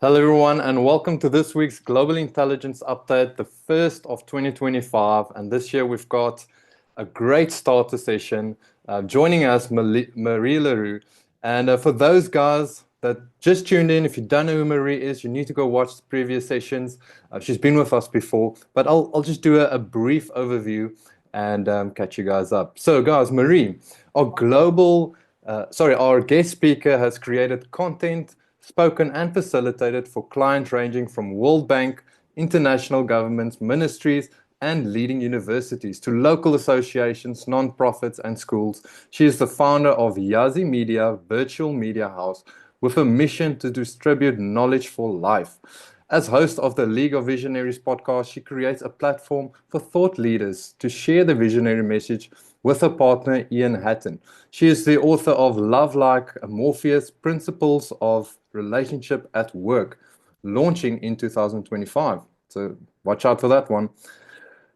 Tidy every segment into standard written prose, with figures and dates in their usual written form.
Hello, everyone, and welcome to this week's Global Intelligence Update, the first of 2025. And this year we've got a great starter session. Joining us, Marie Le Roux. And for those guys that just tuned in, if you don't know who Marie is, you need to go watch the previous sessions. She's been with us before, but I'll just do a brief overview and catch you guys up. So, guys, Marie, our guest speaker has created content, spoken and facilitated for clients ranging from World Bank, international governments, ministries, and leading universities to local associations, non-profits, and schools. She is the founder of YaziMedia Virtual Media House with a mission to distribute knowledge for life. As host of the League of Visionaries podcast, she creates a platform for thought leaders to share the visionary message with her partner, Ian Hatton. She is the author of Love Like Morpheus, Principles of Relationship at Work, launching in 2025. So watch out for that one.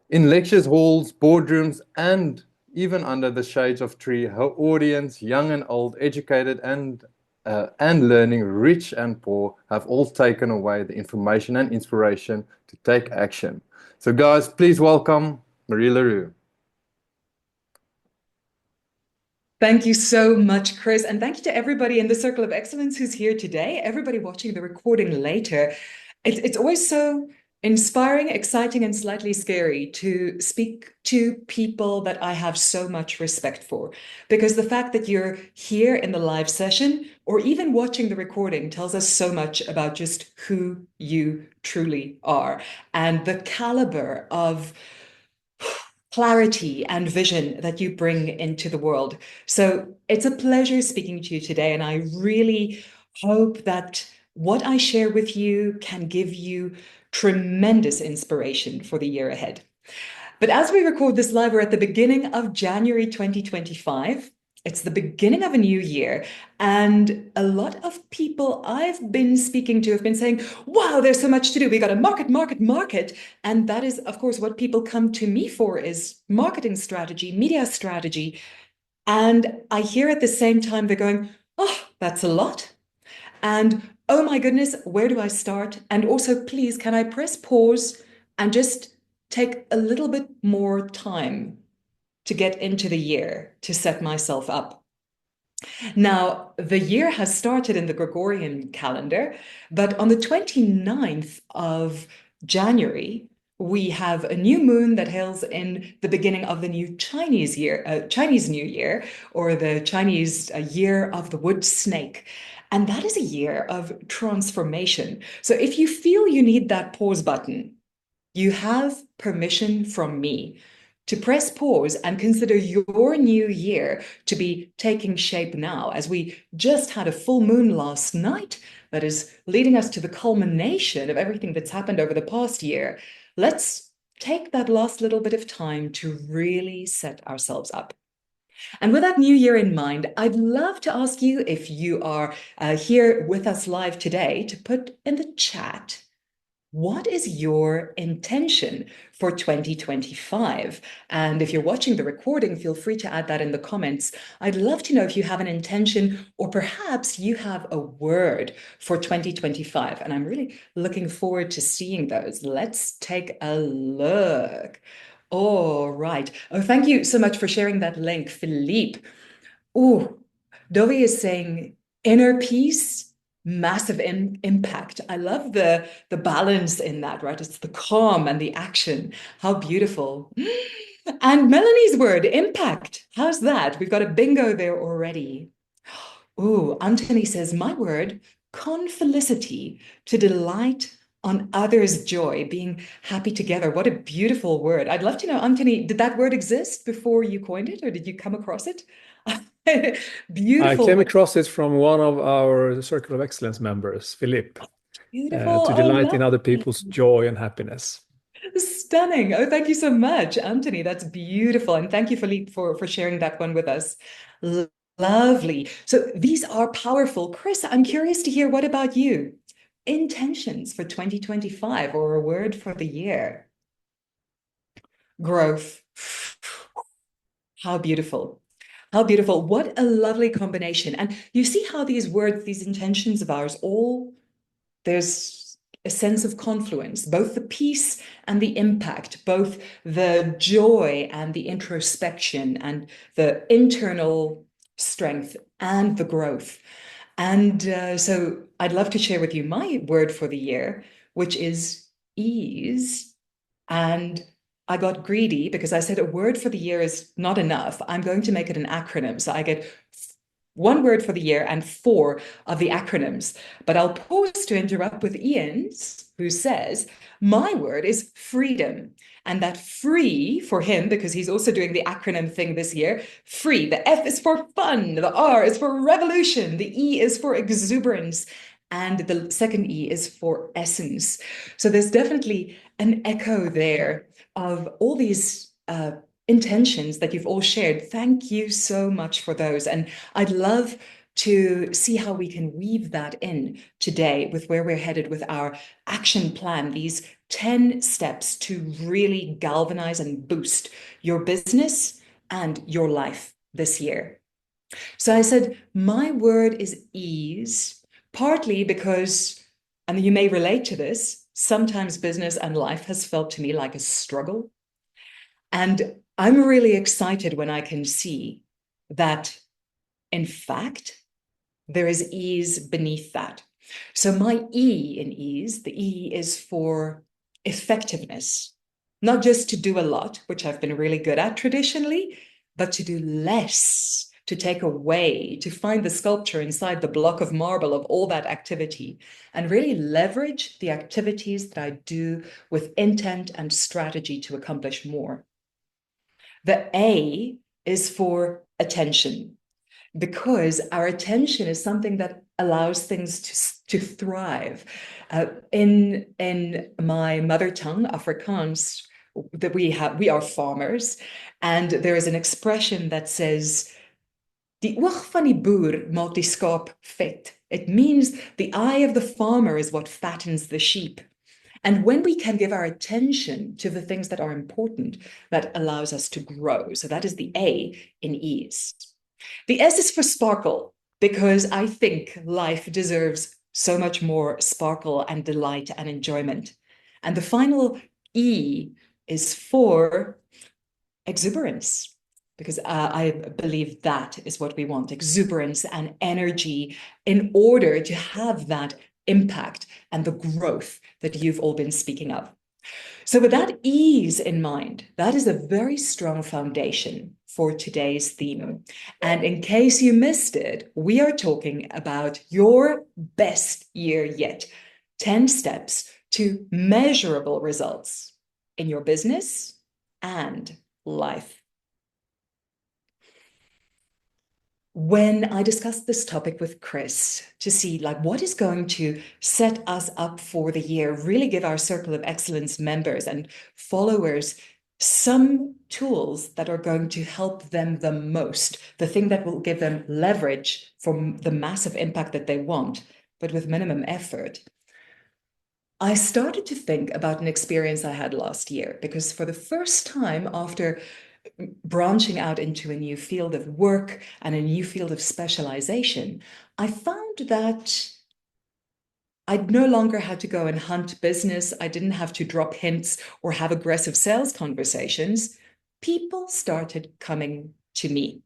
In lectures halls, boardrooms, and even under the shades of tree, her audience, young and old, educated and learning, rich and poor, have all taken away the information and inspiration to take action. So guys, please welcome Marie Le Roux. Thank you so much, Chris. And thank you to everybody in the Circle of Excellence who's here today, everybody watching the recording later. It's always so inspiring, exciting, and slightly scary to speak to people that I have so much respect for, because the fact that you're here in the live session or even watching the recording tells us so much about just who you truly are and the caliber of clarity and vision that you bring into the world. So it's a pleasure speaking to you today, and I really hope that what I share with you can give you tremendous inspiration for the year ahead. But as we record this live, we're at the beginning of January 2025. It's the beginning of a new year. And a lot of people I've been speaking to have been saying, wow, there's so much to do. We got to market. And that is, of course, what people come to me for is marketing strategy, media strategy. And I hear at the same time, they're going, oh, that's a lot. And oh my goodness, where do I start? And also, please, can I press pause and just take a little bit more time to get into the year to set myself up? Now, the year has started in the Gregorian calendar, but on the 29th of January, we have a new moon that hails in the beginning of the new Chinese year, Chinese New Year, or the Chinese year of the wood snake. And that is a year of transformation. So if you feel you need that pause button, you have permission from me to press pause and consider your new year to be taking shape now, as we just had a full moon last night that is leading us to the culmination of everything that's happened over the past year. Let's take that last little bit of time to really set ourselves up. And with that new year in mind, I'd love to ask you, if you are here with us live today, to put in the chat, what is your intention for 2025? And if you're watching the recording, feel free to add that in the comments. I'd love to know if you have an intention, or perhaps you have a word for 2025. And I'm really looking forward to seeing those. Let's take a look. All right. Oh, thank you so much for sharing that link, Philippe. Oh, Dovi is saying inner peace, massive impact. I love the balance in that, right? It's the calm and the action. How beautiful. And Melanie's word, impact. How's that? We've got a bingo there already. Oh, Anthony says, my word, confelicity, to delight on others' joy, being happy together. What a beautiful word. I'd love to know, Anthony, did that word exist before you coined it, or did you come across it? I Beautiful came word. across it from one of our Circle of Excellence members, Philippe, Beautiful. to Oh, delight in other lovely. people's joy and happiness. Stunning. Oh, thank you so much, Anthony. That's beautiful. And thank you, Philippe, for sharing that one with us. Lovely. So these are powerful. Chris, I'm curious to hear, what about you? Intentions for 2025, or a word for the year? Growth. How beautiful. How beautiful. What a lovely combination. And you see how these words, these intentions of ours, all there's a sense of confluence, both the peace and the impact, both the joy and the introspection and the internal strength and the growth. And so I'd love to share with you my word for the year, which is ease. And I got greedy because I said a word for the year is not enough. I'm going to make it an acronym. So I get one word for the year and 4 of the acronyms. But I'll pause to interrupt with Ian's, who says, my word is freedom. And that free for him, because he's also doing the acronym thing this year, free. The F is for fun, the R is for revolution, the E is for exuberance, and the second E is for essence. So there's definitely an echo there of all these intentions that you've all shared. Thank you so much for those. And I'd love to see how we can weave that in today with where we're headed with our action plan, these 10 steps to really galvanize and boost your business and your life this year. So I said, my word is ease, partly because, and you may relate to this, sometimes business and life has felt to me like a struggle. And I'm really excited when I can see that, in fact, there is ease beneath that. So my E in ease, the E is for effectiveness, not just to do a lot, which I've been really good at traditionally, but to do less, to take away, to find the sculpture inside the block of marble of all that activity, and really leverage the activities that I do with intent and strategy to accomplish more. The A is for attention, because our attention is something that allows things to thrive. In my mother tongue, Afrikaans, that we are farmers, and there is an expression that says, "Die oog van die boer maak die skaap vet." It means the eye of the farmer is what fattens the sheep. And when we can give our attention to the things that are important, that allows us to grow. So that is the A in ease. The S is for sparkle, because I think life deserves so much more sparkle and delight and enjoyment. And the final E is for exuberance, because I believe that is what we want, exuberance and energy, in order to have that impact and the growth that you've all been speaking of. So with that ease in mind, that is a very strong foundation for today's theme. And in case you missed it, we are talking about your best year yet, 10 steps to measurable results in your business and life. When I discussed this topic with Chris to see what is going to set us up for the year, really give our Circle of Excellence members and followers some tools that are going to help them the most, the thing that will give them leverage for the massive impact that they want, but with minimum effort. I started to think about an experience I had last year, because for the first time after branching out into a new field of work and a new field of specialization, I found that I no longer had to go and hunt business. I didn't have to drop hints or have aggressive sales conversations. People started coming to me.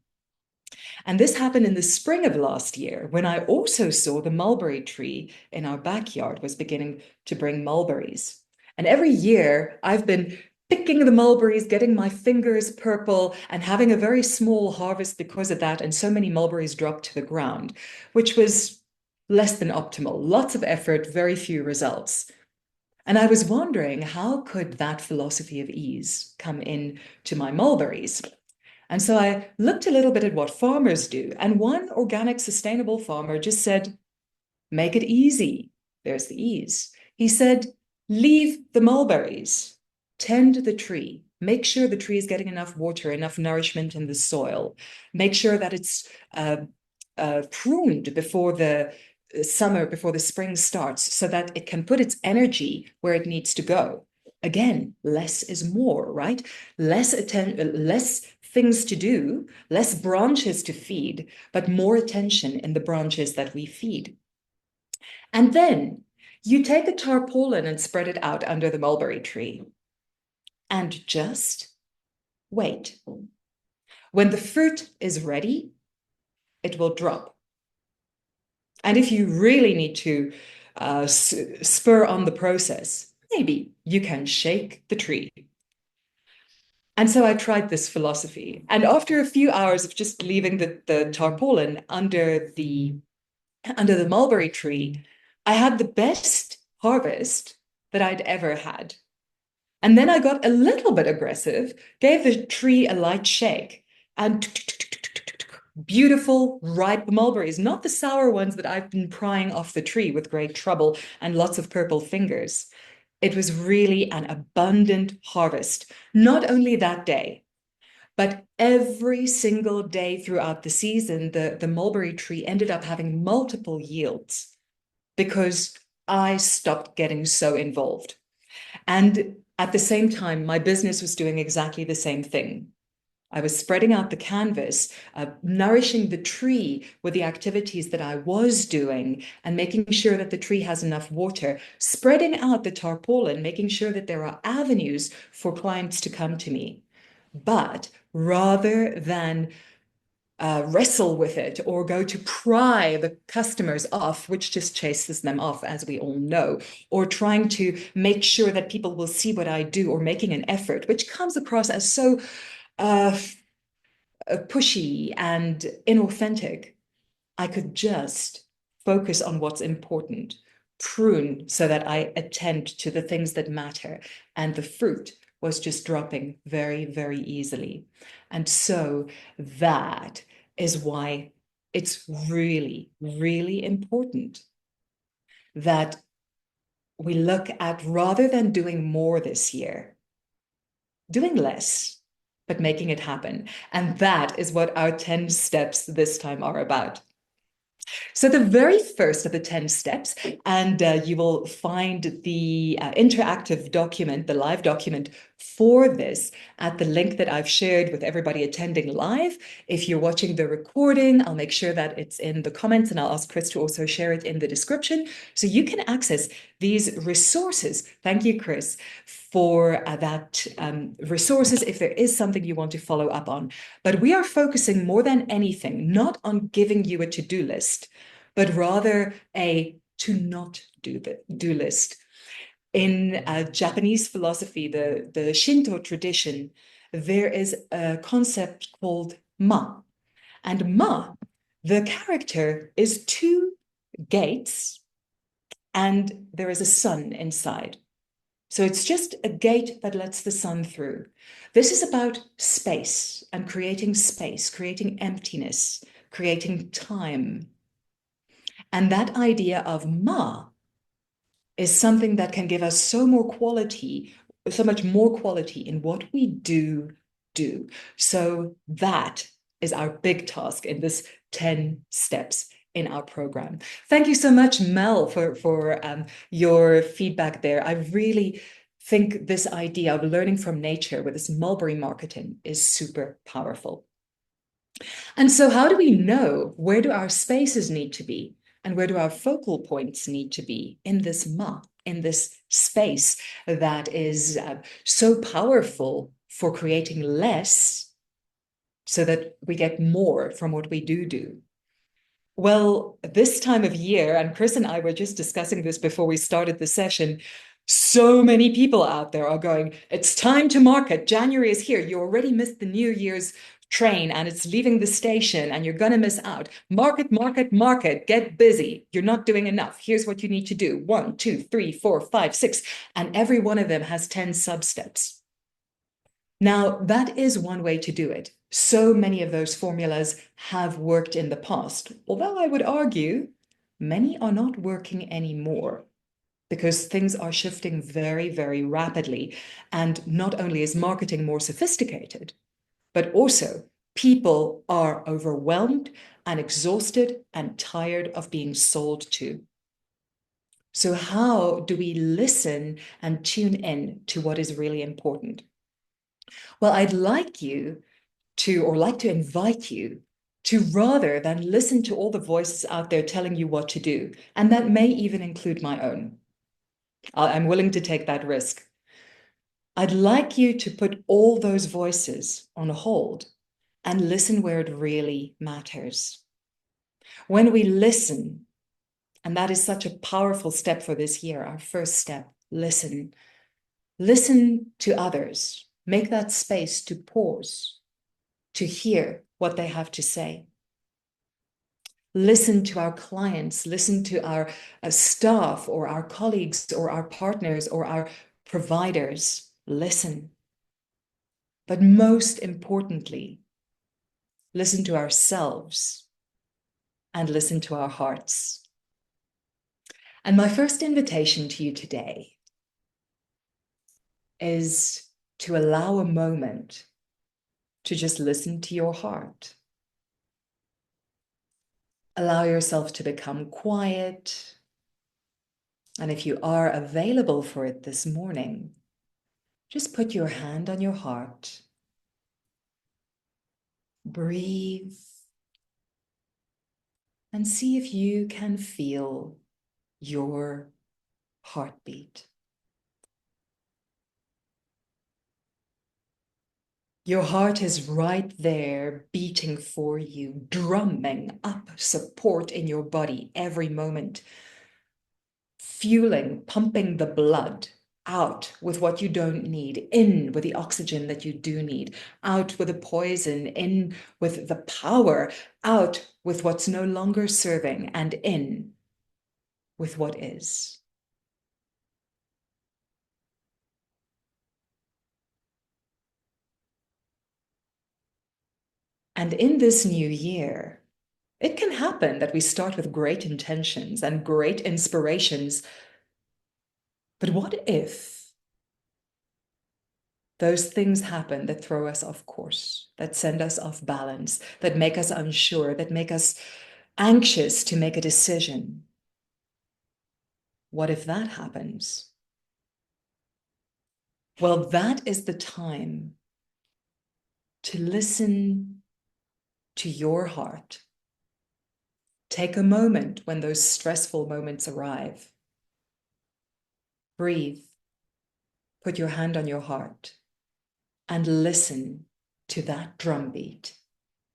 And this happened in the spring of last year, when I also saw the mulberry tree in our backyard was beginning to bring mulberries. And every year I've been picking the mulberries, getting my fingers purple, and having a very small harvest because of that, and so many mulberries dropped to the ground, which was less than optimal. Lots of effort, very few results. And I was wondering, how could that philosophy of ease come in to my mulberries? And so I looked a little bit at what farmers do, and one organic, sustainable farmer just said, make it easy. There's the ease. He said, leave the mulberries. Tend the tree. Make sure the tree is getting enough water, enough nourishment in the soil. Make sure that it's pruned before the summer, before the spring starts, so that it can put its energy where it needs to go. Again, less is more, right? Less things to do, less branches to feed, but more attention in the branches that we feed. And then You take a tarpaulin and spread it out under the mulberry tree and just wait. When the fruit is ready, it will drop. And if you really need to spur on the process, maybe you can shake the tree. And so I tried this philosophy. And after a few hours of just leaving the tarpaulin under the mulberry tree, I had the best harvest that I'd ever had. And then I got a little bit aggressive, gave the tree a light shake, and beautiful, ripe mulberries, not the sour ones that I've been prying off the tree with great trouble and lots of purple fingers. It was really an abundant harvest, not only that day, but every single day throughout the season, the mulberry tree ended up having multiple yields because I stopped getting so involved. And at the same time, my business was doing exactly the same thing. I was spreading out the canvas, nourishing the tree with the activities that I was doing and making sure that the tree has enough water, spreading out the tarpaulin, making sure that there are avenues for clients to come to me. But rather than wrestle with it or go to pry the customers off, which just chases them off, as we all know, or trying to make sure that people will see what I do or making an effort, which comes across as so pushy and inauthentic, I could just focus on what's important, prune so that I attend to the things that matter, and the fruit was just dropping very, very easily. And so that is why it's really, really important that we look at, rather than doing more this year, doing less, but making it happen. And that is what our 10 steps this time are about. So the very first of the 10 steps, and you will find the interactive document, the live document for this at the link that I've shared with everybody attending live. If you're watching the recording, I'll make sure that it's in the comments, and I'll ask Chris to also share it in the description so you can access these resources. Thank you, Chris, for that resources if there is something you want to follow up on. But we are focusing more than anything, not on giving you a to-do list, but rather a to not do list. In Japanese philosophy, the Shinto tradition, there is a concept called ma. And ma, the character is two gates, and there is a sun inside. So it's just a gate that lets the sun through. This is about space and creating emptiness, creating time. And that idea of ma is something that can give us so much more quality in what we do. So that is our big task in this 10 steps in our program. Thank you so much, Mel, for your feedback there. I really think this idea of learning from nature with this mulberry marketing is super powerful. And so how do we know, where do our spaces need to be? And where do our focal points need to be in this in this space that is so powerful for creating less so that we get more from what we do? Well, this time of year, and Chris and I were just discussing this before we started the session, so many people out there are going, it's time to market. January is here. You already missed the New Year's train and it's leaving the station and you're going to miss out. Market, market, market. Get busy. You're not doing enough. Here's what you need to do. 1, 2, 3, 4, 5, 6. And every one of them has 10 sub-steps. Now, that is one way to do it. So many of those formulas have worked in the past, although I would argue many are not working anymore because things are shifting very, very rapidly. And not only is marketing more sophisticated, but also people are overwhelmed and exhausted and tired of being sold to. So how do we listen and tune in to what is really important? Well, I'd like you to, or like to invite you to, rather than listen to all the voices out there telling you what to do, and that may even include my own, I'm willing to take that risk. I'd like you to put all those voices on hold and listen where it really matters. When we listen, and that is such a powerful step for this year, our first step, listen. Listen to others. Make that space to pause, to hear what they have to say. Listen to our clients, listen to our staff or our colleagues or our partners or our providers. Listen. But most importantly, listen to ourselves and listen to our hearts. And my first invitation to you today is to allow a moment to just listen to your heart. Allow yourself to become quiet. And if you are available for it this morning, just put your hand on your heart. Breathe. And see if you can feel your heartbeat. Your heart is right there, beating for you, drumming up support in your body every moment, fueling, pumping the blood out with what you don't need, in with the oxygen that you do need, out with the poison, in with the power, out with what's no longer serving, and in with what is. And in this new year, it can happen that we start with great intentions and great inspirations. But what if those things happen that throw us off course, that send us off balance, that make us unsure, that make us anxious to make a decision? What if that happens? Well, that is the time to listen to your heart. Take a moment when those stressful moments arrive. Breathe. Put your hand on your heart and listen to that drumbeat.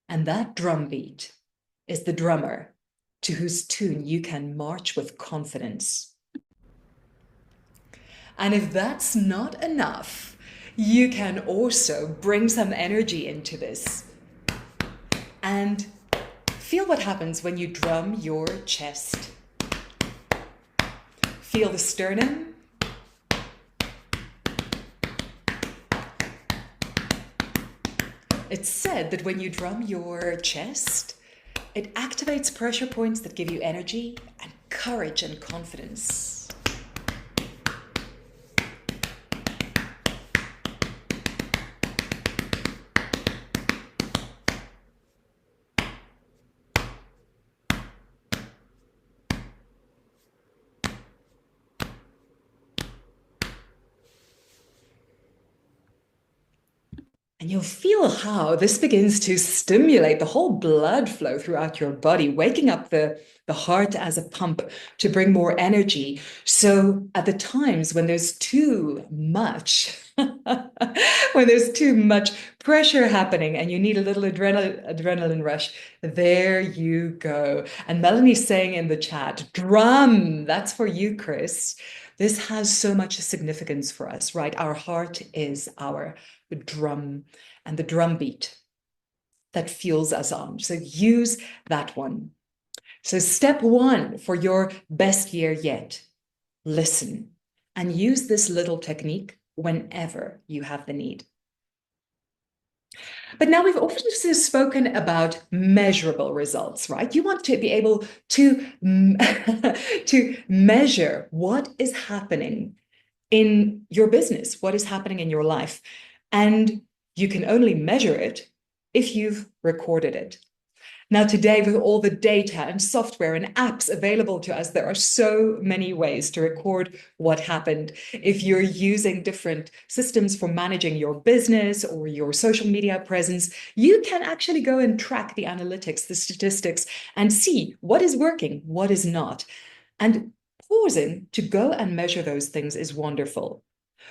And that drumbeat is the drummer to whose tune you can march with confidence. And if that's not enough, you can also bring some energy into this and feel what happens when you drum your chest. Feel the sternum. It's said that when you drum your chest, it activates pressure points that give you energy and courage and confidence. And you'll feel how this begins to stimulate the whole blood flow throughout your body, waking up the heart as a pump to bring more energy. So at the times when there's too much, when there's too much pressure happening and you need a little adrenaline rush, there you go. And Melanie's saying in the chat, drum, that's for you, Chris. This has so much significance for us, right? Our heart is our drum and the drum beat that fuels us on. So use that one. So step one for your best year yet, listen and use this little technique whenever you have the need. But now we've also spoken about measurable results, right? You want to be able to, to measure what is happening in your business, what is happening in your life. And you can only measure it if you've recorded it. Now, today, with all the data and software and apps available to us, there are so many ways to record what happened. If you're using different systems for managing your business or your social media presence, you can actually go and track the analytics, the statistics, and see what is working, what is not. And pausing to go and measure those things is wonderful.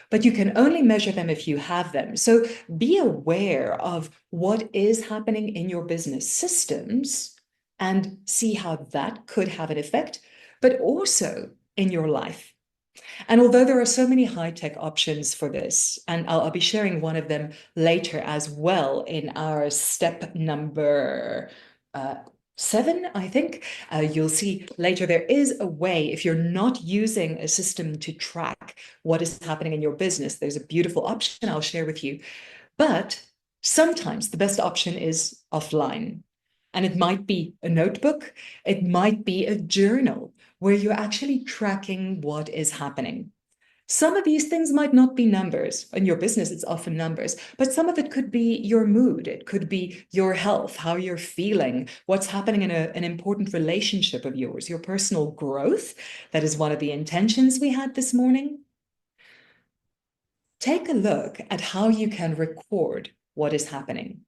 But you can only measure them if you have them. So be aware of what is happening in your business systems and see how that could have an effect, but also in your life. And although there are so many high-tech options for this, and I'll be sharing one of them later as well in our step number 7, I think. You'll see later there is a way, if you're not using a system to track what is happening in your business, there's a beautiful option I'll share with you. But sometimes the best option is offline. And it might be a notebook, it might be a journal where you're actually tracking what is happening. Some of these things might not be numbers. In your business, it's often numbers, but some of it could be your mood. It could be your health, how you're feeling, what's happening in an important relationship of yours, your personal growth. That is one of the intentions we had this morning. Take a look at how you can record what is happening.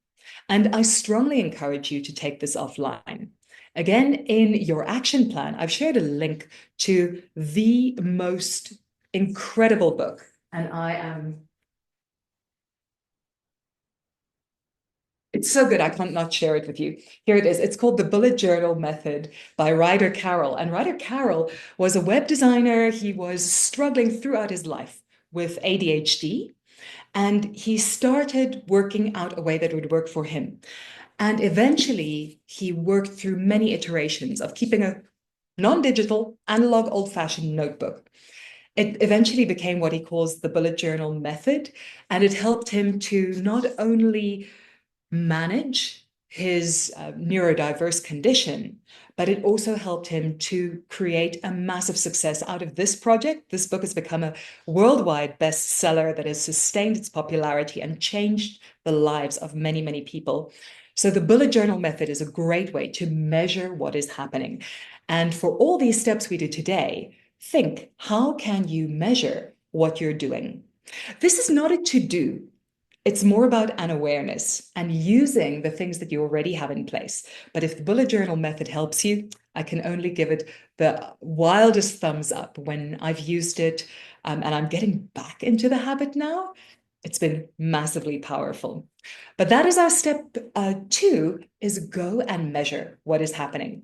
And I strongly encourage you to take this offline. Again, in your action plan, I've shared a link to the most incredible book. And it's so good, I can't not share it with you. Here it is. It's called The Bullet Journal Method by Ryder Carroll. And Ryder Carroll was a web designer. He was struggling throughout his life with ADHD. And he started working out a way that would work for him. And eventually, he worked through many iterations of keeping a non-digital, analog, old-fashioned notebook. It eventually became what he calls the bullet journal method, and it helped him to not only manage his neurodiverse condition, but it also helped him to create a massive success out of this project. This book has become a worldwide bestseller that has sustained its popularity and changed the lives of many, many people. So the bullet journal method is a great way to measure what is happening. And for all these steps we did today, think, how can you measure what you're doing? This is not a to-do. It's more about an awareness and using the things that you already have in place. But if the bullet journal method helps you, I can only give it the wildest thumbs up when I've used it, and I'm getting back into the habit now. It's been massively powerful. But that is our step 2, is go and measure what is happening.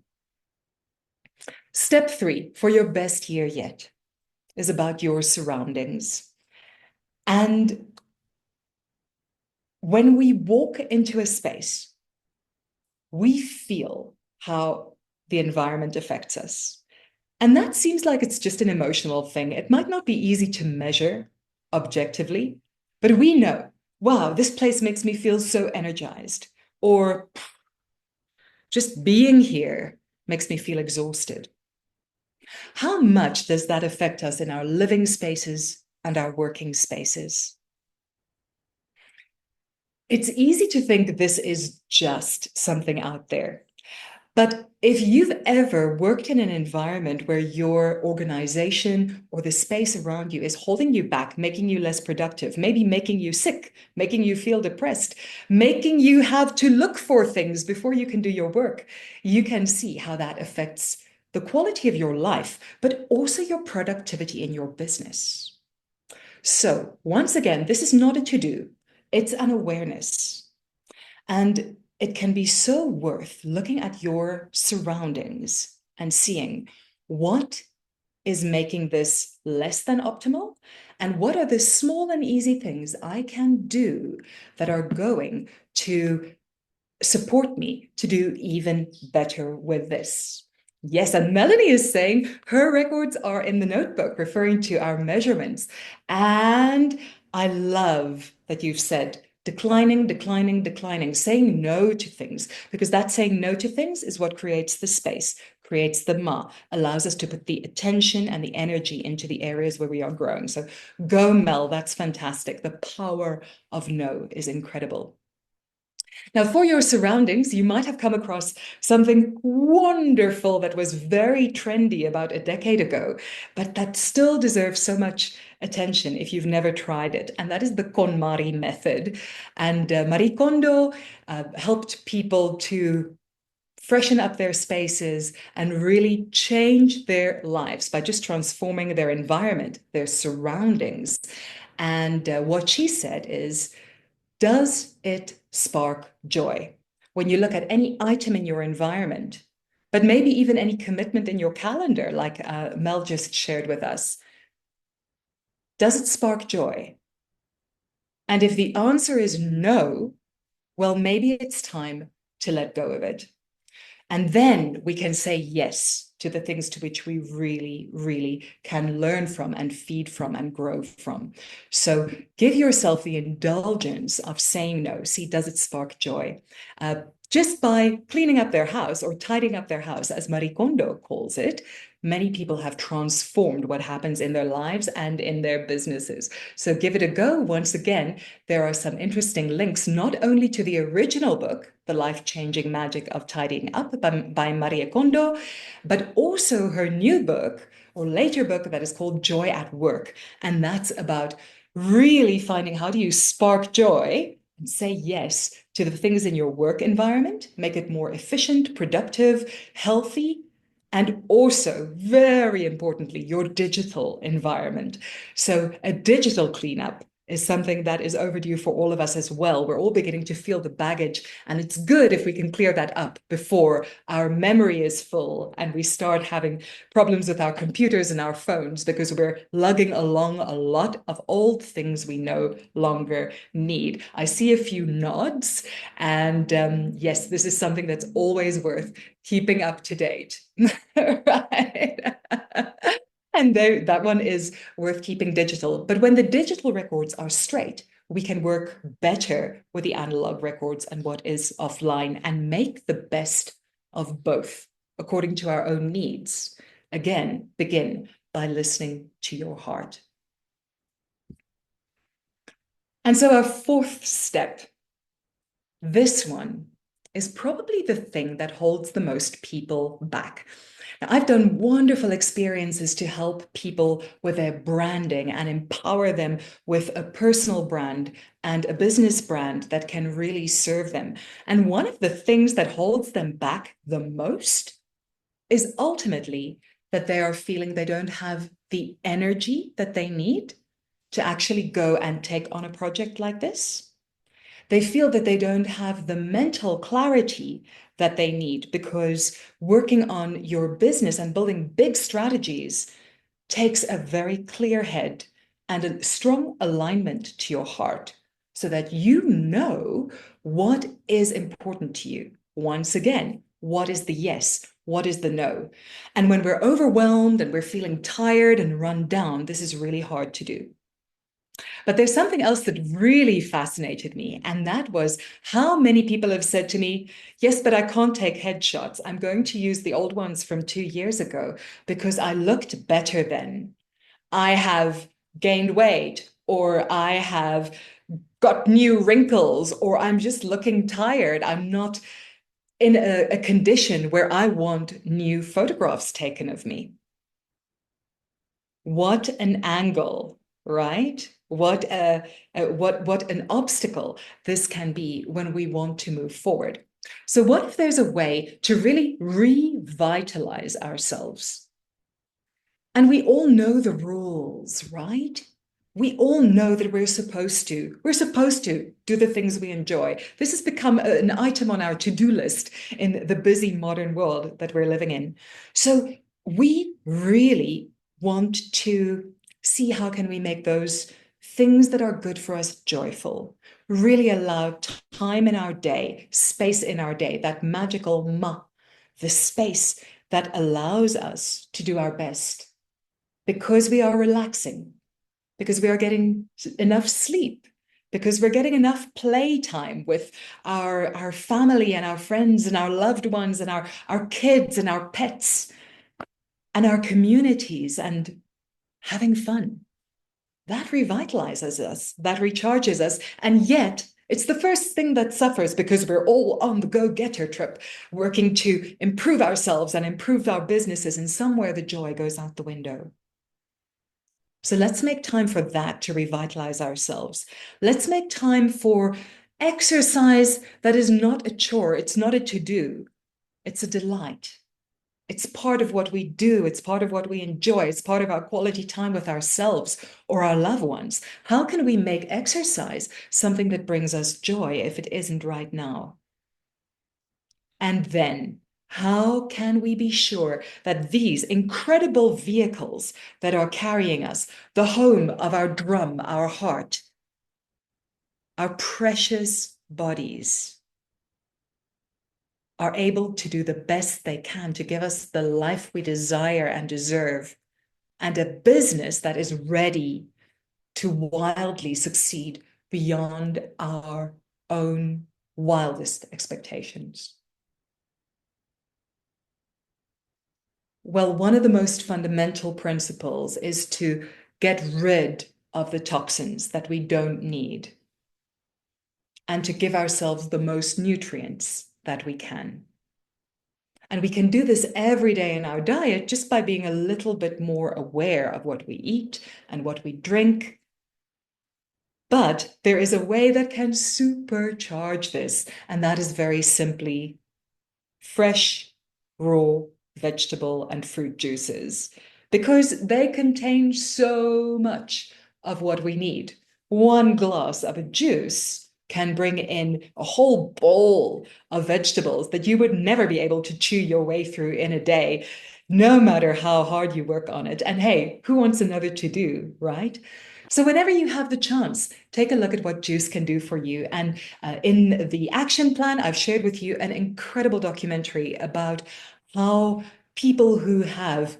Step 3, for your best year yet, is about your surroundings. And when we walk into a space, we feel how the environment affects us. And that seems like it's just an emotional thing. It might not be easy to measure objectively, but we know, wow, this place makes me feel so energized. Or just being here makes me feel exhausted. How much does that affect us in our living spaces and our working spaces? It's easy to think this is just something out there. But if you've ever worked in an environment where your organization or the space around you is holding you back, making you less productive, maybe making you sick, making you feel depressed, making you have to look for things before you can do your work, you can see how that affects the quality of your life, but also your productivity in your business. So once again, this is not a to-do. It's an awareness. And it can be so worth looking at your surroundings and seeing what is making this less than optimal and what are the small and easy things I can do that are going to support me to do even better with this. Yes, and Melanie is saying her records are in the notebook, referring to our measurements. And I love that you've said declining, declining, declining, saying no to things, because that saying no to things is what creates the space, creates the allows us to put the attention and the energy into the areas where we are growing. So go, Mel, that's fantastic. The power of no is incredible. Now, for your surroundings, you might have come across something wonderful that was very trendy about a decade ago, but that still deserves so much attention if you've never tried it. And that is the KonMari method. And Marie Kondo helped people to freshen up their spaces, and really change their lives by just transforming their environment, their surroundings. And what she said is, does it spark joy? When you look at any item in your environment, but maybe even any commitment in your calendar, like Mel just shared with us, does it spark joy? And if the answer is no, well, maybe it's time to let go of it. And then we can say yes to the things to which we really, really can learn from and feed from and grow from. So give yourself the indulgence of saying no. See, does it spark joy? Just by cleaning up their house or tidying up their house, as Marie Kondo calls it, many people have transformed what happens in their lives and in their businesses. So give it a go. Once again, there are some interesting links, not only to the original book, The Life-Changing Magic of Tidying Up by Marie Kondo, but also her new book or later book that is called Joy at Work. And that's about really finding how do you spark joy and say yes to the things in your work environment, make it more efficient, productive, healthy, and also, very importantly, your digital environment. So a digital cleanup is something that is overdue for all of us as well. We're all beginning to feel the baggage, and it's good if we can clear that up before our memory is full and we start having problems with our computers and our phones because we're lugging along a lot of old things we no longer need. I see a few nods, and yes, this is something that's always worth keeping up to date. Right. And that one is worth keeping digital. But when the digital records are straight, we can work better with the analog records and what is offline and make the best of both according to our own needs. Again, begin by listening to your heart. And so our fourth step, this one is probably the thing that holds the most people back. Now, I've done wonderful experiences to help people with their branding and empower them with a personal brand and a business brand that can really serve them. And one of the things that holds them back the most is ultimately that they are feeling they don't have the energy that they need to actually go and take on a project like this. They feel that they don't have the mental clarity that they need because working on your business and building big strategies takes a very clear head and a strong alignment to your heart so that you know what is important to you. Once again, what is the yes? What is the no? And when we're overwhelmed and we're feeling tired and run down, this is really hard to do. But there's something else that really fascinated me, and that was how many people have said to me, yes, but I can't take headshots. I'm going to use the old ones from 2 years ago because I looked better then. I have gained weight, or I have got new wrinkles, or I'm just looking tired. I'm not in a condition where I want new photographs taken of me. What an angle, right? What an obstacle this can be when we want to move forward. So what if there's a way to really revitalize ourselves? And we all know the rules, right? We all know that we're supposed to do the things we enjoy. This has become an item on our to-do list in the busy modern world that we're living in. So we really want to see how can we make those things that are good for us joyful, really allow time in our day, space in our day, that magical the space that allows us to do our best because we are relaxing, because we are getting enough sleep, because we're getting enough playtime with our family and our friends and our loved ones and our kids and our pets and our communities and having fun. That revitalizes us, that recharges us. And yet it's the first thing that suffers because we're all on the go-getter trip, working to improve ourselves and improve our businesses. And somewhere the joy goes out the window. So let's make time for that to revitalize ourselves. Let's make time for exercise that is not a chore. It's not a to-do. It's a delight. It's part of what we do. It's part of what we enjoy. It's part of our quality time with ourselves or our loved ones. How can we make exercise something that brings us joy if it isn't right now? And then, how can we be sure that these incredible vehicles that are carrying us, the home of our drum, our heart, our precious bodies, are able to do the best they can to give us the life we desire and deserve, and a business that is ready to wildly succeed beyond our own wildest expectations? Well, one of the most fundamental principles is to get rid of the toxins that we don't need and to give ourselves the most nutrients that we can. And we can do this every day in our diet just by being a little bit more aware of what we eat and what we drink. But there is a way that can supercharge this, and that is very simply fresh, raw vegetable and fruit juices, because they contain so much of what we need. One glass of a juice can bring in a whole bowl of vegetables that you would never be able to chew your way through in a day, no matter how hard you work on it. And hey, who wants another to-do, right? So whenever you have the chance, take a look at what juice can do for you. And in the action plan, I've shared with you an incredible documentary about how people who have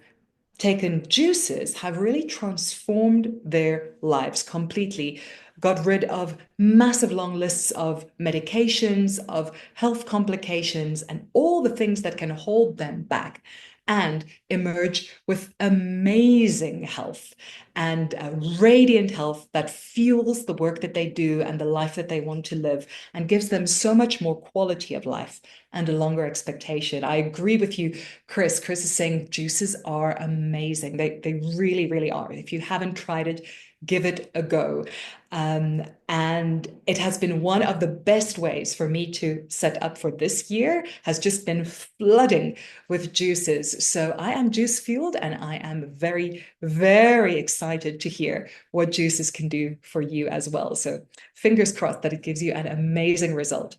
taken juices have really transformed their lives completely, got rid of massive long lists of medications, of health complications, and all the things that can hold them back, and emerge with amazing health and radiant health that fuels the work that they do and the life that they want to live and gives them so much more quality of life and a longer expectation. I agree with you, Chris. Chris is saying juices are amazing. They really, really are. If you haven't tried it, give it a go. And it has been one of the best ways for me to set up for this year, has just been flooding with juices. So I am juice fueled, and I am very, very excited to hear what juices can do for you as well. So fingers crossed that it gives you an amazing result.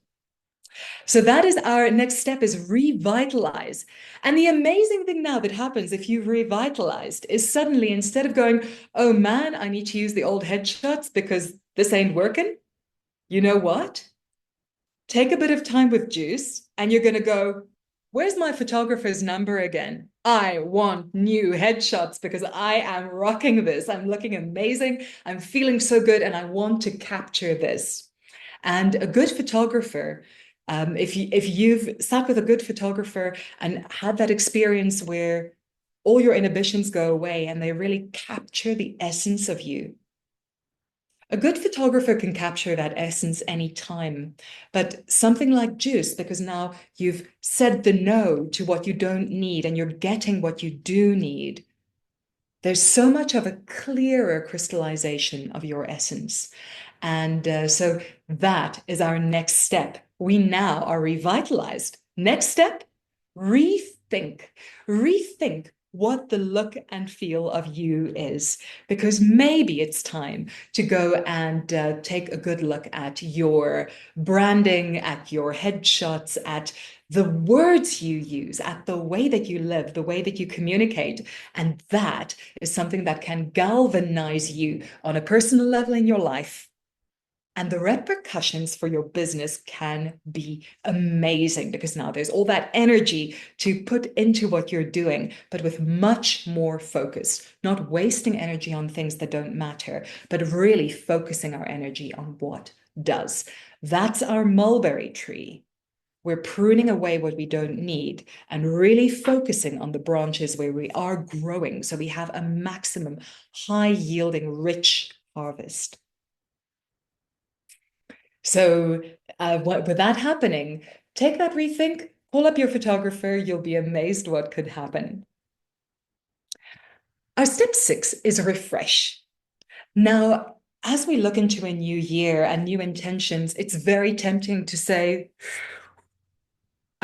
So that is our next step, is revitalize. And the amazing thing now that happens if you've revitalized is suddenly, instead of going, oh man, I need to use the old headshots because this ain't working, you know what? Take a bit of time with juice and you're going to go, where's my photographer's number again? I want new headshots because I am rocking this. I'm looking amazing. I'm feeling so good and I want to capture this. And a good photographer, if you've sat with a good photographer and had that experience where all your inhibitions go away and they really capture the essence of you, a good photographer can capture that essence anytime. But something like juice, because now you've said the no to what you don't need and you're getting what you do need, there's so much of a clearer crystallization of your essence. And so that is our next step. We now are revitalized. Next step, rethink. Rethink what the look and feel of you is, because maybe it's time to go and take a good look at your branding, at your headshots, at the words you use, at the way that you live, the way that you communicate. And that is something that can galvanize you on a personal level in your life. And the repercussions for your business can be amazing, because now there's all that energy to put into what you're doing, but with much more focus, not wasting energy on things that don't matter, but really focusing our energy on what does. That's our mulberry tree. We're pruning away what we don't need and really focusing on the branches where we are growing, so we have a maximum high-yielding, rich harvest. So with that happening, take that rethink, call up your photographer, you'll be amazed what could happen. Our step 6 is refresh. Now, as we look into a new year and new intentions, it's very tempting to say,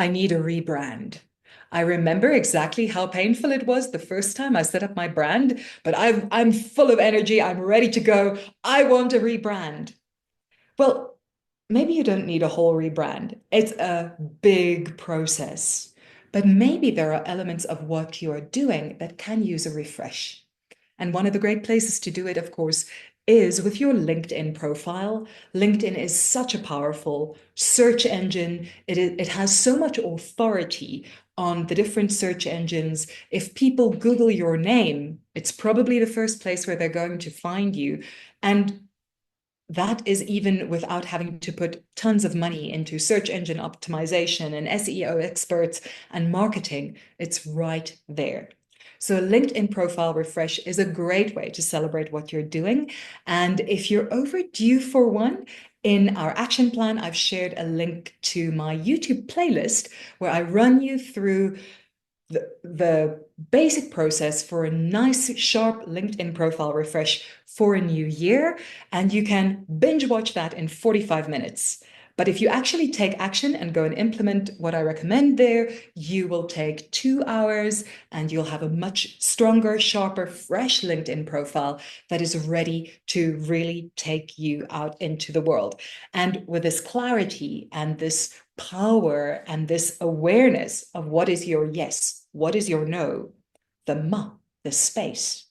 I need a rebrand. I remember exactly how painful it was the first time I set up my brand, but I'm full of energy. I'm ready to go. I want a rebrand. Well, maybe you don't need a whole rebrand. It's a big process, but maybe there are elements of what you are doing that can use a refresh. And one of the great places to do it, of course, is with your LinkedIn profile. LinkedIn is such a powerful search engine. It has so much authority on the different search engines. If people Google your name, it's probably the first place where they're going to find you. And that is even without having to put tons of money into search engine optimization and SEO experts and marketing. It's right there. So a LinkedIn profile refresh is a great way to celebrate what you're doing. And if you're overdue for one, in our action plan, I've shared a link to my YouTube playlist where I run you through the basic process for a nice, sharp LinkedIn profile refresh for a new year. And you can binge watch that in 45 minutes. But if you actually take action and go and implement what I recommend there, you will take 2 hours and you'll have a much stronger, sharper, fresh LinkedIn profile that is ready to really take you out into the world. And with this clarity and this power and this awareness of what is your yes, what is your no, the space,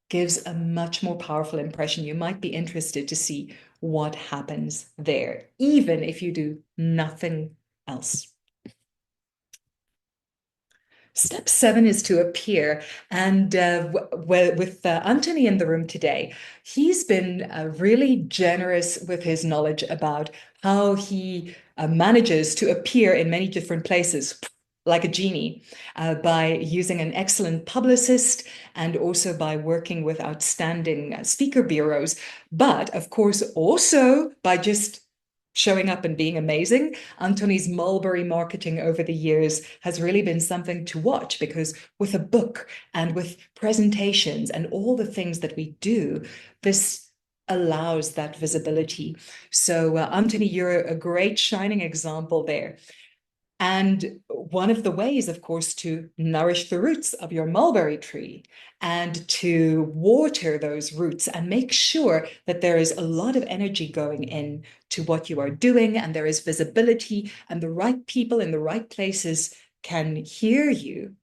gives a much more powerful impression. You might be interested to see what happens there, even if you do nothing else. Step 7 is to appear. And with Anthony in the room today, he's been really generous with his knowledge about how he manages to appear in many different places, like a genie, by using an excellent publicist and also by working with outstanding speaker bureaus, but of course also by just showing up and being amazing. Anthony's mulberry marketing over the years has really been something to watch, because with a book and with presentations and all the things that we do, this allows that visibility. So Anthony, you're a great shining example there. And one of the ways, of course, to nourish the roots of your mulberry tree and to water those roots and make sure that there is a lot of energy going in to what you are doing and there is visibility and the right people in the right places can hear you.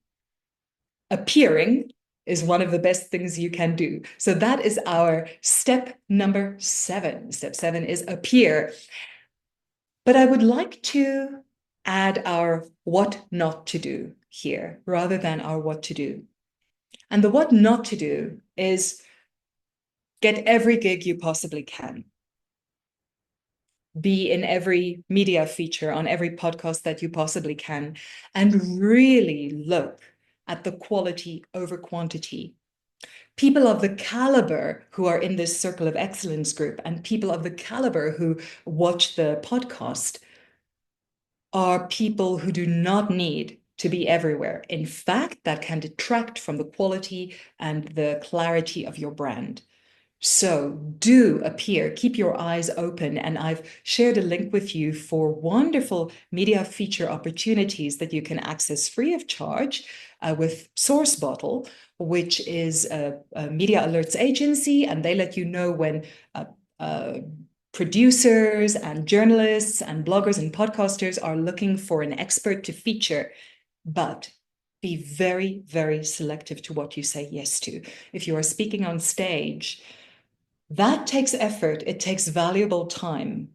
Appearing is one of the best things you can do. So that is our step number 7. Step 7 is appear. But I would like to add our what not to do here rather than our what to do. And the what not to do is get every gig you possibly can. Be in every media feature, on every podcast that you possibly can, and really look at the quality over quantity. People of the caliber who are in this Circle of Excellence group and people of the caliber who watch the podcast are people who do not need to be everywhere. In fact, that can detract from the quality and the clarity of your brand. So do appear, keep your eyes open. And I've shared a link with you for wonderful media feature opportunities that you can access free of charge with Source Bottle, which is a media alerts agency, and they let you know when producers and journalists and bloggers and podcasters are looking for an expert to feature. But be very, very selective to what you say yes to. If you are speaking on stage, that takes effort. It takes valuable time.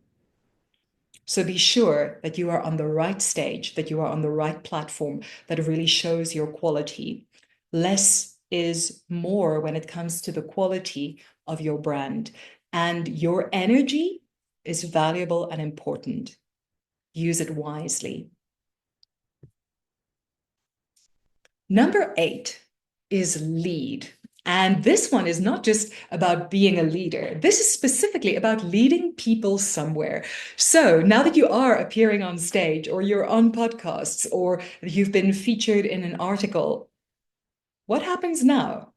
So be sure that you are on the right stage, that you are on the right platform, that really shows your quality. Less is more when it comes to the quality of your brand. And your energy is valuable and important. Use it wisely. Number 8 is lead. And this one is not just about being a leader. This is specifically about leading people somewhere. So now that you are appearing on stage, or you're on podcasts, or you've been featured in an article, what happens now?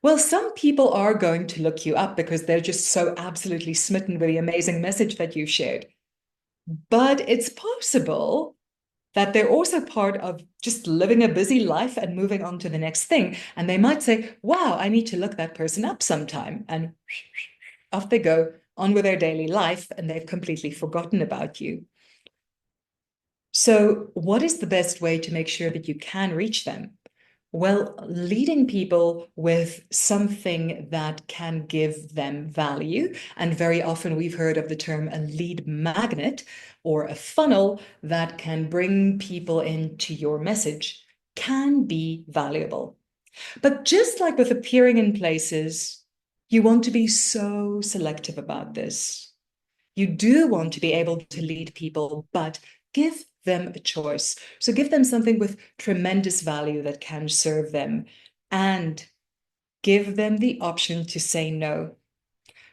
Well, some people are going to look you up because they're just so absolutely smitten with the amazing message that you shared. But it's possible that they're also part of just living a busy life and moving on to the next thing. And they might say, wow, I need to look that person up sometime. And off they go on with their daily life, and they've completely forgotten about you. So what is the best way to make sure that you can reach them? Well, leading people with something that can give them value. And very often we've heard of the term a lead magnet or a funnel that can bring people into your message can be valuable. But just like with appearing in places, you want to be so selective about this. You do want to be able to lead people, but give them a choice. So give them something with tremendous value that can serve them, and give them the option to say no.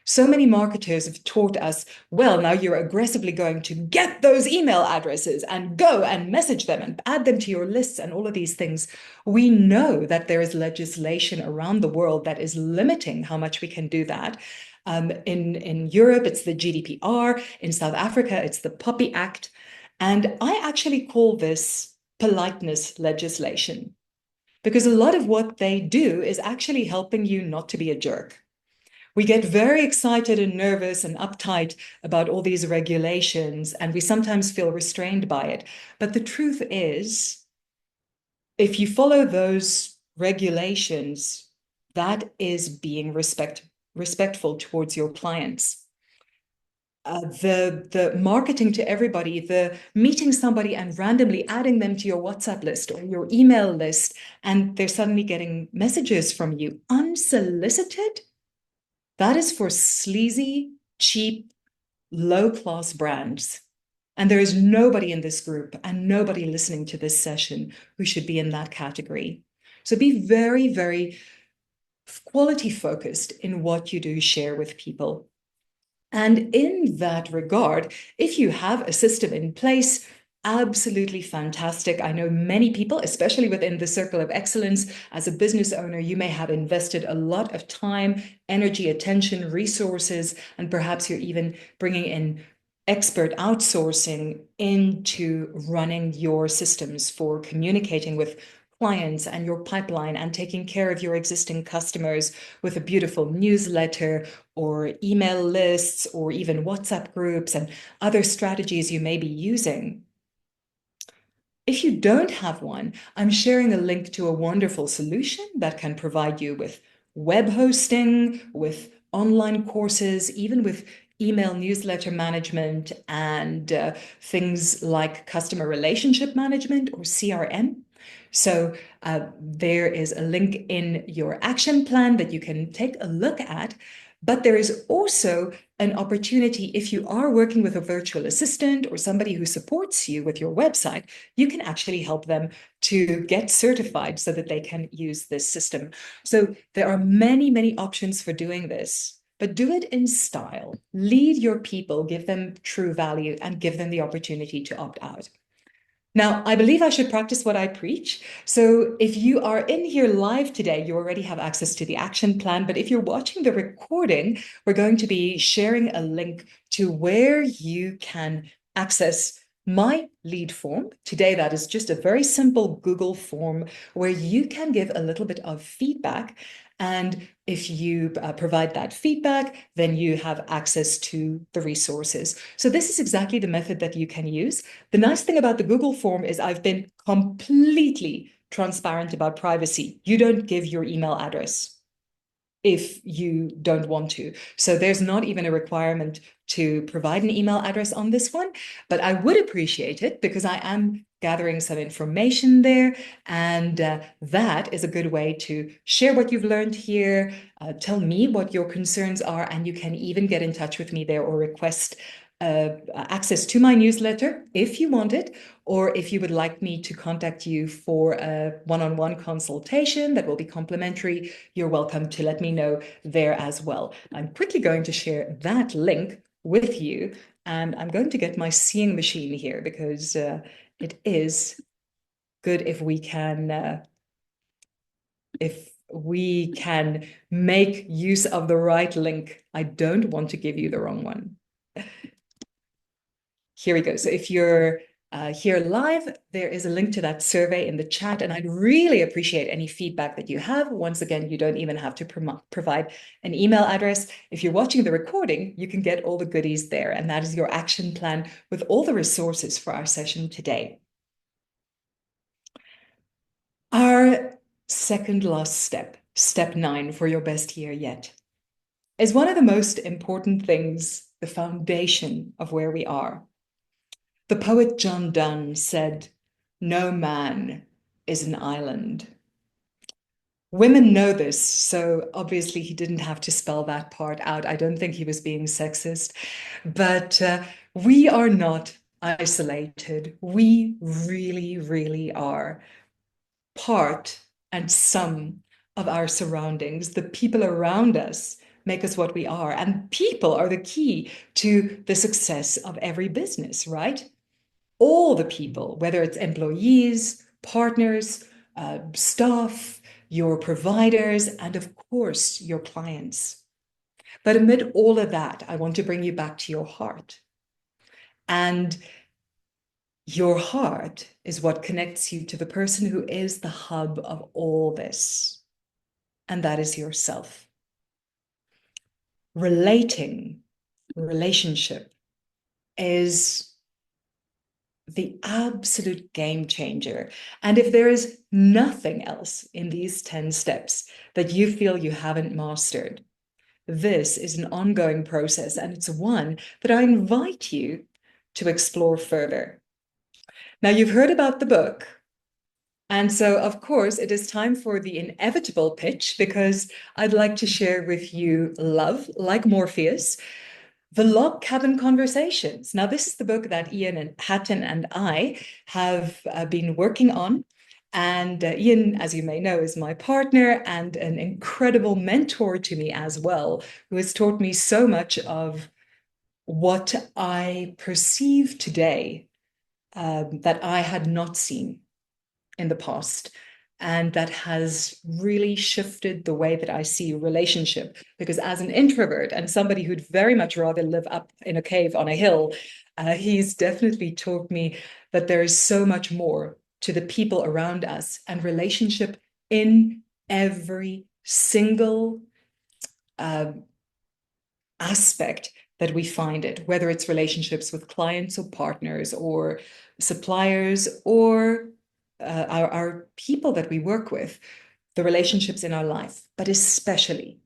So many marketers have taught us, well, now you're aggressively going to get those email addresses and go and message them and add them to your lists and all of these things. We know that there is legislation around the world that is limiting how much we can do that. In Europe, it's the GDPR. In South Africa, it's the Poppy Act. And I actually call this politeness legislation, because a lot of what they do is actually helping you not to be a jerk. We get very excited and nervous and uptight about all these regulations, and we sometimes feel restrained by it. But the truth is, if you follow those regulations, that is being respectful towards your clients. The marketing to everybody, the meeting somebody and randomly adding them to your WhatsApp list or your email list, and they're suddenly getting messages from you unsolicited, that is for sleazy, cheap, low-class brands. And there is nobody in this group and nobody listening to this session who should be in that category. So be very, very quality focused in what you do share with people. And in that regard, if you have a system in place, absolutely fantastic. I know many people, especially within the circle of excellence, as a business owner, you may have invested a lot of time, energy, attention, resources, and perhaps you're even bringing in expert outsourcing into running your systems for communicating with clients and your pipeline and taking care of your existing customers with a beautiful newsletter or email lists or even WhatsApp groups and other strategies you may be using. If you don't have one, I'm sharing a link to a wonderful solution that can provide you with web hosting, with online courses, even with email newsletter management and things like customer relationship management or CRM. So there is a link in your action plan that you can take a look at. But there is also an opportunity, if you are working with a virtual assistant or somebody who supports you with your website, you can actually help them to get certified so that they can use this system. So there are many, many options for doing this, but do it in style. Lead your people, give them true value, and give them the opportunity to opt out. Now, I believe I should practice what I preach. So if you are in here live today, you already have access to the action plan. But if you're watching the recording, we're going to be sharing a link to where you can access my lead form. Today, that is just a very simple Google form where you can give a little bit of feedback. And if you provide that feedback, then you have access to the resources. So this is exactly the method that you can use. The nice thing about the Google form is I've been completely transparent about privacy. You don't give your email address if you don't want to. So there's not even a requirement to provide an email address on this one, but I would appreciate it because I am gathering some information there. And that is a good way to share what you've learned here, tell me what your concerns are, and you can even get in touch with me there or request access to my newsletter if you want it, or if you would like me to contact you for a one-on-one consultation that will be complimentary, you're welcome to let me know there as well. I'm quickly going to share that link with you, and I'm going to get my seeing machine here because it is good if we can make use of the right link. I don't want to give you the wrong one. Here we go. So if you're here live, there is a link to that survey in the chat, and I'd really appreciate any feedback that you have. Once again, you don't even have to provide an email address. If you're watching the recording, you can get all the goodies there, and that is your action plan with all the resources for our session today. Our second last step, step 9 for your best year yet, is one of the most important things, the foundation of where we are. The poet John Donne said, "No man is an island." Women know this, so obviously he didn't have to spell that part out. I don't think he was being sexist, but we are not isolated. We really, really are part and some of our surroundings. The people around us make us what we are, and people are the key to the success of every business, right? All the people, whether it's employees, partners, staff, your providers, and of course, your clients. But amid all of that, I want to bring you back to your heart. And your heart is what connects you to the person who is the hub of all this, and that is yourself. Relationship is the absolute game changer. And if there is nothing else in these 10 steps that you feel you haven't mastered, this is an ongoing process, and it's one that I invite you to explore further. Now, you've heard about the book. And so, of course, it is time for the inevitable pitch, because I'd like to share with you love, like Morpheus, the Log Cabin Conversations. Now, this is the book that Ian and Hatton and I have been working on. And Ian, as you may know, is my partner and an incredible mentor to me as well, who has taught me so much of what I perceive today that I had not seen in the past. And that has really shifted the way that I see relationship. Because as an introvert and somebody who'd very much rather live up in a cave on a hill, he's definitely taught me that there is so much more to the people around us, and relationship in every single aspect that we find it, whether it's relationships with clients or partners or suppliers or our people that we work with, the relationships in our life, but especially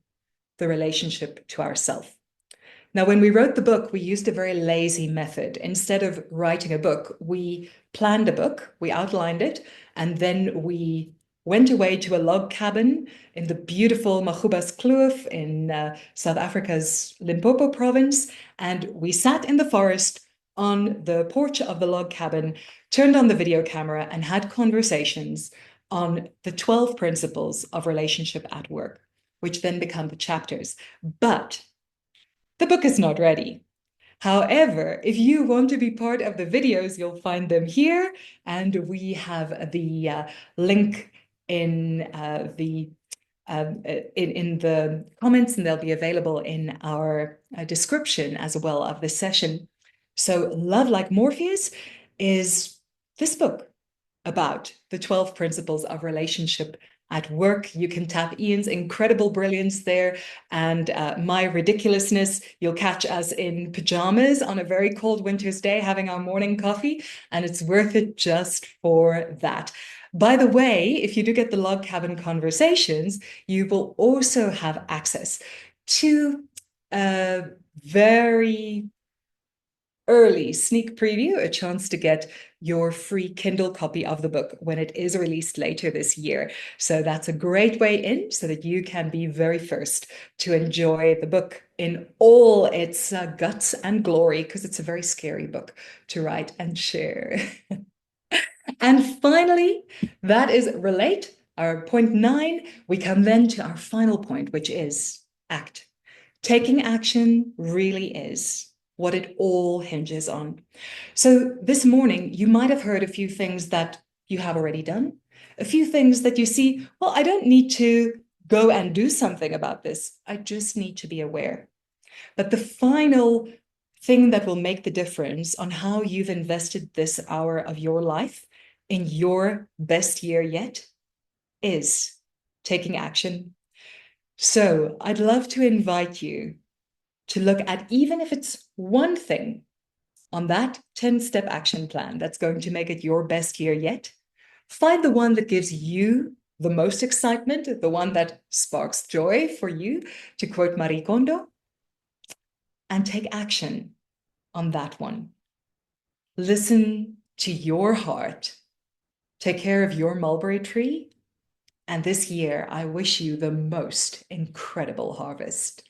the relationship to ourselves. Now, when we wrote the book, we used a very lazy method. Instead of writing a book, we planned a book, we outlined it, and then we went away to a log cabin in the beautiful Magubas Kloof in South Africa's Limpopo province, and we sat in the forest on the porch of the log cabin, turned on the video camera, and had conversations on the 12 principles of relationship at work, which then become the chapters. But the book is not ready. However, if you want to be part of the videos, you'll find them here, and we have the link in the comments, and they'll be available in our description as well of this session. So Love Like Morpheus is this book about the 12 principles of relationship at work. You can tap Ian's incredible brilliance there and my ridiculousness. You'll catch us in pajamas on a very cold winter's day having our morning coffee, and it's worth it just for that. By the way, if you do get the Log Cabin Conversations, you will also have access to a very early sneak preview, a chance to get your free Kindle copy of the book when it is released later this year. So that's a great way in, so that you can be very first to enjoy the book in all its guts and glory, because it's a very scary book to write and share. And finally, that is relate, our point 9. We come then to our final point, which is act. Taking action really is what it all hinges on. So this morning, you might have heard a few things that you have already done, a few things that you see, well, I don't need to go and do something about this. I just need to be aware. But the final thing that will make the difference on how you've invested this hour of your life in your best year yet is taking action. So I'd love to invite you to look at, even if it's one thing on that 10-step action plan that's going to make it your best year yet. Find the one that gives you the most excitement, the one that sparks joy for you, to quote Marie Kondo, and take action on that one. Listen to your heart. Take care of your mulberry tree. And this year, I wish you the most incredible harvest.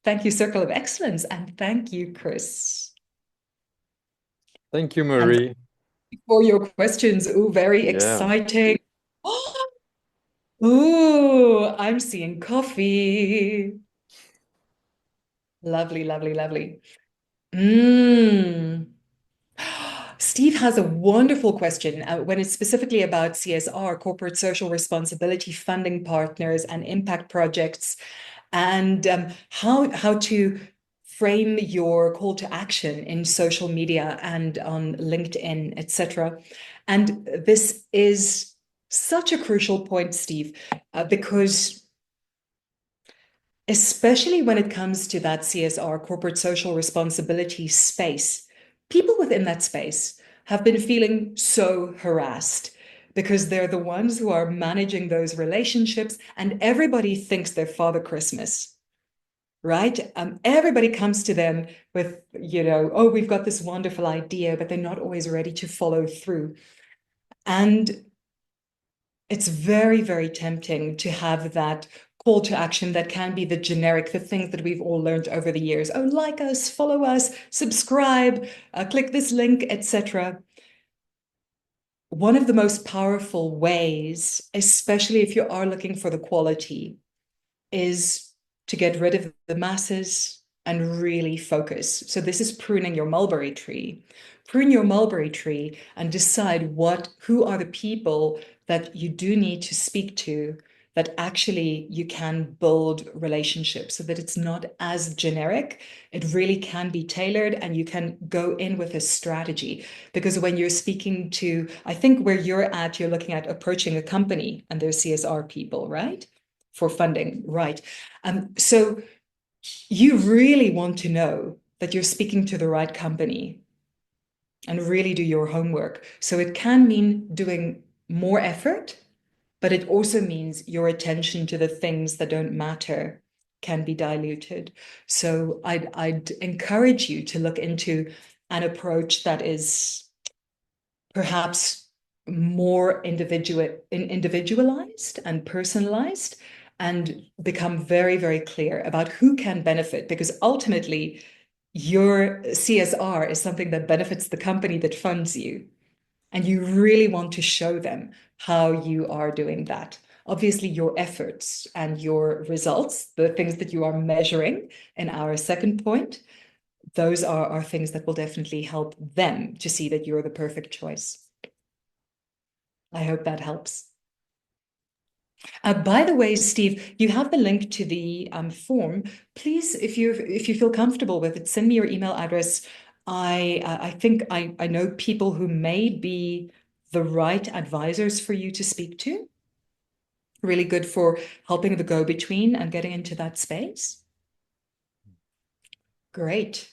Thank you, Circle of Excellence, and thank you, Chris. Thank you, Marie. And for your questions. Ooh, very Yeah. exciting. Ooh, I'm seeing coffee. Lovely, lovely, lovely. Steve has a wonderful question when it's specifically about CSR, corporate social responsibility, funding partners, and impact projects, and how to frame your call to action in social media and on LinkedIn, etc. And this is such a crucial point, Steve, because especially when it comes to that CSR, corporate social responsibility space, people within that space have been feeling so harassed because they're the ones who are managing those relationships, and everybody thinks they're Father Christmas, right? Everybody comes to them with, oh, we've got this wonderful idea, but they're not always ready to follow through. And it's very, very tempting to have that call to action that can be the generic, the things that we've all learned over the years. Oh, like us, follow us, subscribe, click this link, etc. One of the most powerful ways, especially if you are looking for the quality, is to get rid of the masses and really focus. So this is pruning your mulberry tree. Prune your mulberry tree and decide who are the people that you do need to speak to, that actually you can build relationships so that it's not as generic. It really can be tailored, and you can go in with a strategy. Because when you're speaking to, I think where you're at, you're looking at approaching a company and there's CSR people, right? For funding, right? So you really want to know that you're speaking to the right company and really do your homework. So it can mean doing more effort, but it also means your attention to the things that don't matter can be diluted. So I'd encourage you to look into an approach that is perhaps more individualized and personalized, and become very, very clear about who can benefit, because ultimately your CSR is something that benefits the company that funds you. And you really want to show them how you are doing that. Obviously, your efforts and your results, the things that you are measuring in our second point, those are things that will definitely help them to see that you're the perfect choice. I hope that helps. By the way, Steve, you have the link to the form. Please, if you feel comfortable with it, send me your email address. I think I know people who may be the right advisors for you to speak to. Really good for helping the go-between and getting into that space. Great.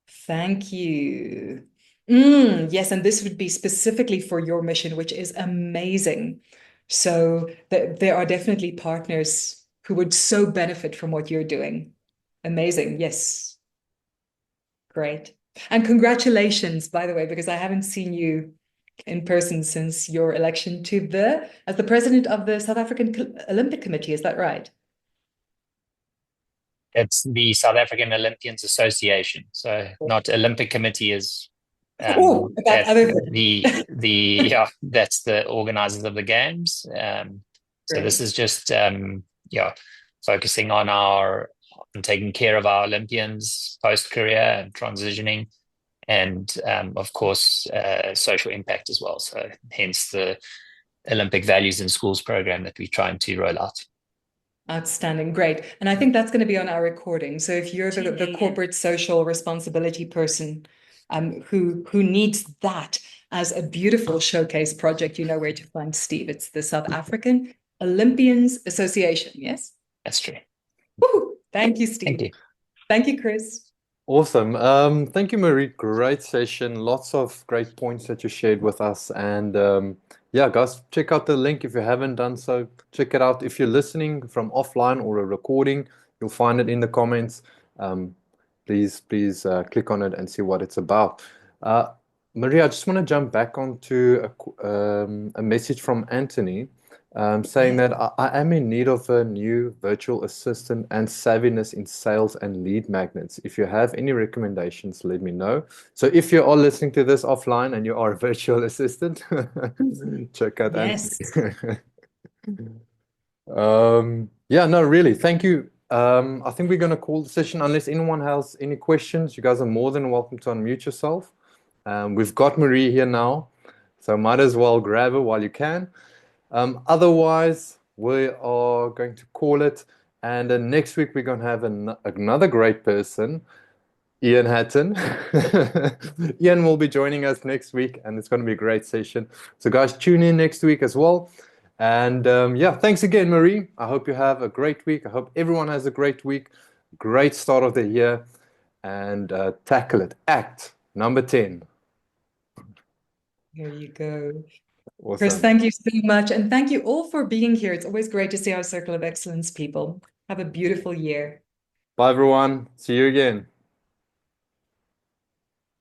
Thank you. Yes, and this would be specifically for your mission, which is amazing. So there are definitely partners who would so benefit from what you're doing. Amazing. Yes. Great. And congratulations, by the way, because I haven't seen you in person since your election as the president of the South African Olympic Committee. Is that right? It's the South African Olympians Association. So not Olympic Committee is about other yeah, that's the organizers of the games. So this is just focusing on taking care of our Olympians post-career and transitioning, and of course social impact as well. So hence the Olympic Values in Schools program that we're trying to roll out. Outstanding. Great. And I think that's going to be on our recording. So if you're the corporate social responsibility person who needs that as a beautiful showcase project, you know where to find Steve. It's the South African Olympians Association. Yes? That's true. Woo! Thank you, Steve. Thank you. Thank you, Chris. Awesome. Thank you, Marie. Great session. Lots of great points that you shared with us. And yeah, guys, check out the link if you haven't done so. Check it out. If you're listening from offline or a recording, you'll find it in the comments. Please click on it and see what it's about. Marie, I just want to jump back onto a message from Anthony. Saying that I am in need of a new virtual assistant and savviness in sales and lead magnets. If you have any recommendations, let me know. So if you are listening to this offline and you are a virtual assistant, check out Anthony. Yeah, no, really, thank you. I think we're going to call the session unless anyone has any questions. You guys are more than welcome to unmute yourself. We've got Marie here now, so might as well grab her while you can. Otherwise, we are going to call it. And next week, we're going to have another great person, Ian Hatton. Ian will be joining us next week, and it's going to be a great session. So guys, tune in next week as well. And yeah, thanks again, Marie. I hope you have a great week. I hope everyone has a great week. Great start of the year. And tackle it. Act number 10. There you go. Awesome. Chris, thank you so much. And thank you all for being here. It's always great to see our Circle of Excellence people. Have a beautiful year. Bye, everyone. See you again.